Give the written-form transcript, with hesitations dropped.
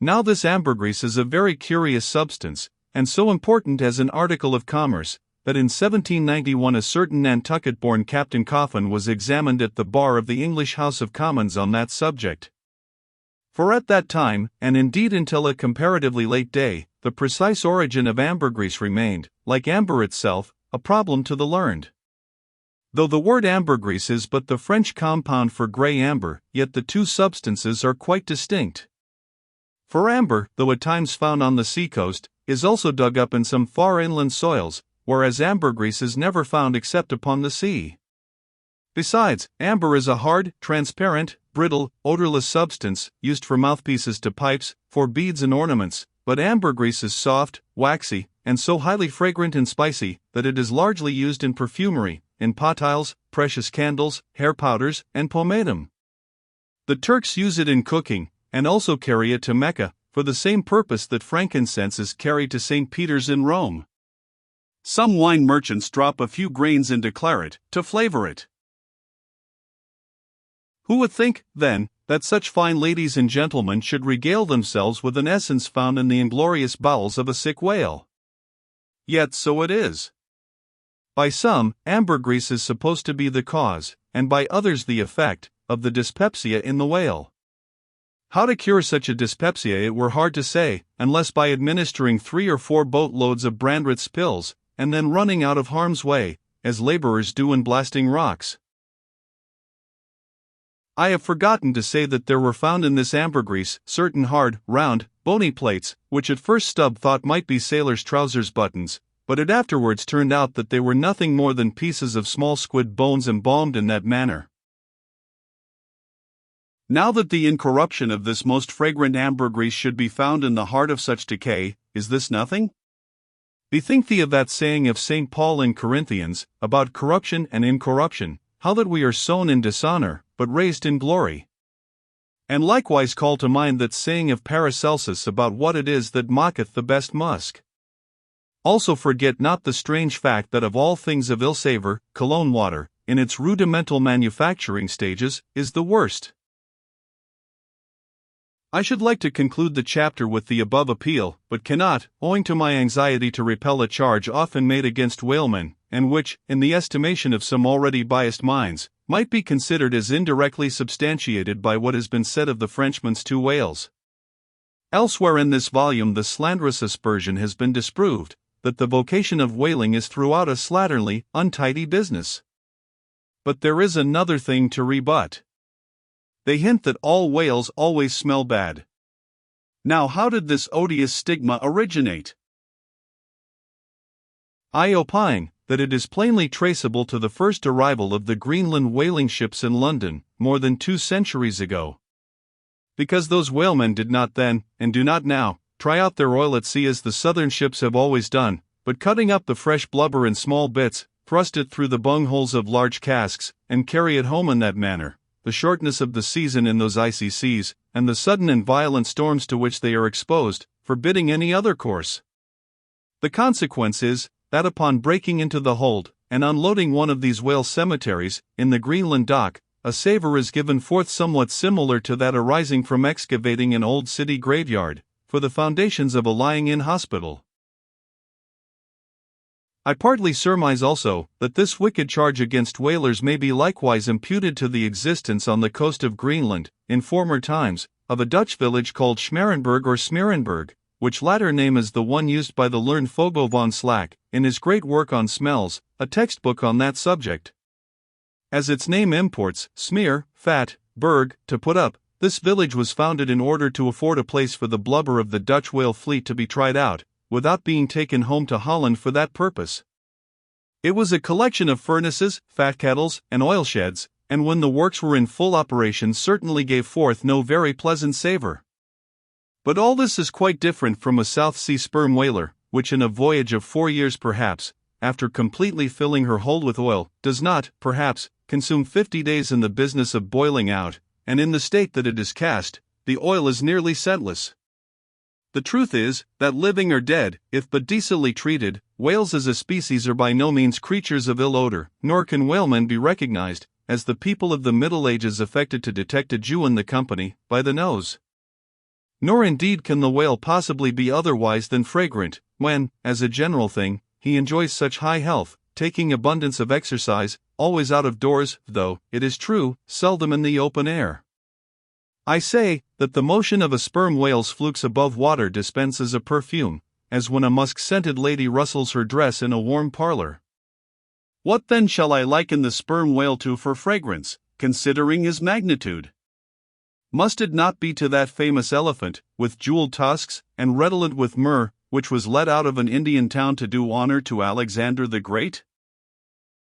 Now this ambergris is a very curious substance, and so important as an article of commerce, that in 1791 a certain Nantucket-born Captain Coffin was examined at the bar of the English House of Commons on that subject. For at that time, and indeed until a comparatively late day, the precise origin of ambergris remained, like amber itself, a problem to the learned. Though the word ambergris is but the French compound for grey amber, yet the two substances are quite distinct. For amber, though at times found on the seacoast, is also dug up in some far inland soils, whereas ambergris is never found except upon the sea. Besides, amber is a hard, transparent, brittle, odorless substance, used for mouthpieces to pipes, for beads and ornaments, but ambergris is soft, waxy, and so highly fragrant and spicy, that it is largely used in perfumery, in potiles, precious candles, hair powders, and pomatum. The Turks use it in cooking, and also carry it to Mecca, for the same purpose that frankincense is carried to St. Peter's in Rome. Some wine merchants drop a few grains into claret, to flavor it. Who would think, then, that such fine ladies and gentlemen should regale themselves with an essence found in the inglorious bowels of a sick whale? Yet so it is. By some, ambergris is supposed to be the cause, and by others the effect, of the dyspepsia in the whale. How to cure such a dyspepsia it were hard to say, unless by administering 3 or 4 boatloads of Brandreth's pills, and then running out of harm's way, as laborers do in blasting rocks. I have forgotten to say that there were found in this ambergris certain hard, round, bony plates, which at first Stubb thought might be sailors' trousers buttons, but it afterwards turned out that they were nothing more than pieces of small squid bones embalmed in that manner. Now that the incorruption of this most fragrant ambergris should be found in the heart of such decay, is this nothing? Bethink thee of that saying of St. Paul in Corinthians, about corruption and incorruption, how that we are sown in dishonor, but raised in glory. And likewise call to mind that saying of Paracelsus about what it is that mocketh the best musk. Also forget not the strange fact that of all things of ill savor, cologne water, in its rudimental manufacturing stages, is the worst. I should like to conclude the chapter with the above appeal, but cannot, owing to my anxiety to repel a charge often made against whalemen, and which, in the estimation of some already biased minds, might be considered as indirectly substantiated by what has been said of the Frenchman's 2 whales. Elsewhere in this volume the slanderous aspersion has been disproved, that the vocation of whaling is throughout a slatternly, untidy business. But there is another thing to rebut. They hint that all whales always smell bad. Now how did this odious stigma originate? I opine that it is plainly traceable to the first arrival of the Greenland whaling ships in London, more than 2 centuries ago. Because those whalemen did not then, and do not now, try out their oil at sea as the southern ships have always done, but cutting up the fresh blubber in small bits, thrust it through the bungholes of large casks, and carry it home in that manner. The shortness of the season in those icy seas, and the sudden and violent storms to which they are exposed, forbidding any other course. The consequence is, that upon breaking into the hold, and unloading one of these whale cemeteries, in the Greenland dock, a savour is given forth somewhat similar to that arising from excavating an old city graveyard, for the foundations of a lying-in hospital. I partly surmise also, that this wicked charge against whalers may be likewise imputed to the existence on the coast of Greenland, in former times, of a Dutch village called Schmerenberg or Smerenberg, which latter name is the one used by the learned Fogo von Slack, in his great work on smells, a textbook on that subject. As its name imports, smear, fat, berg, to put up, this village was founded in order to afford a place for the blubber of the Dutch whale fleet to be tried out, without being taken home to Holland for that purpose. It was a collection of furnaces, fat kettles, and oil sheds, and when the works were in full operation certainly gave forth no very pleasant savour. But all this is quite different from a South Sea sperm whaler, which in a voyage of 4 years perhaps, after completely filling her hold with oil, does not, perhaps, consume 50 days in the business of boiling out, and in the state that it is cast, the oil is nearly scentless. The truth is, that living or dead, if but decently treated, whales as a species are by no means creatures of ill odor, nor can whalemen be recognized, as the people of the Middle Ages affected to detect a Jew in the company, by the nose. Nor indeed can the whale possibly be otherwise than fragrant, when, as a general thing, he enjoys such high health, taking abundance of exercise, always out of doors, though, it is true, seldom in the open air. I say, that the motion of a sperm whale's flukes above water dispenses a perfume, as when a musk-scented lady rustles her dress in a warm parlor. What then shall I liken the sperm whale to for fragrance, considering his magnitude? Must it not be to that famous elephant, with jeweled tusks, and redolent with myrrh, which was led out of an Indian town to do honor to Alexander the Great?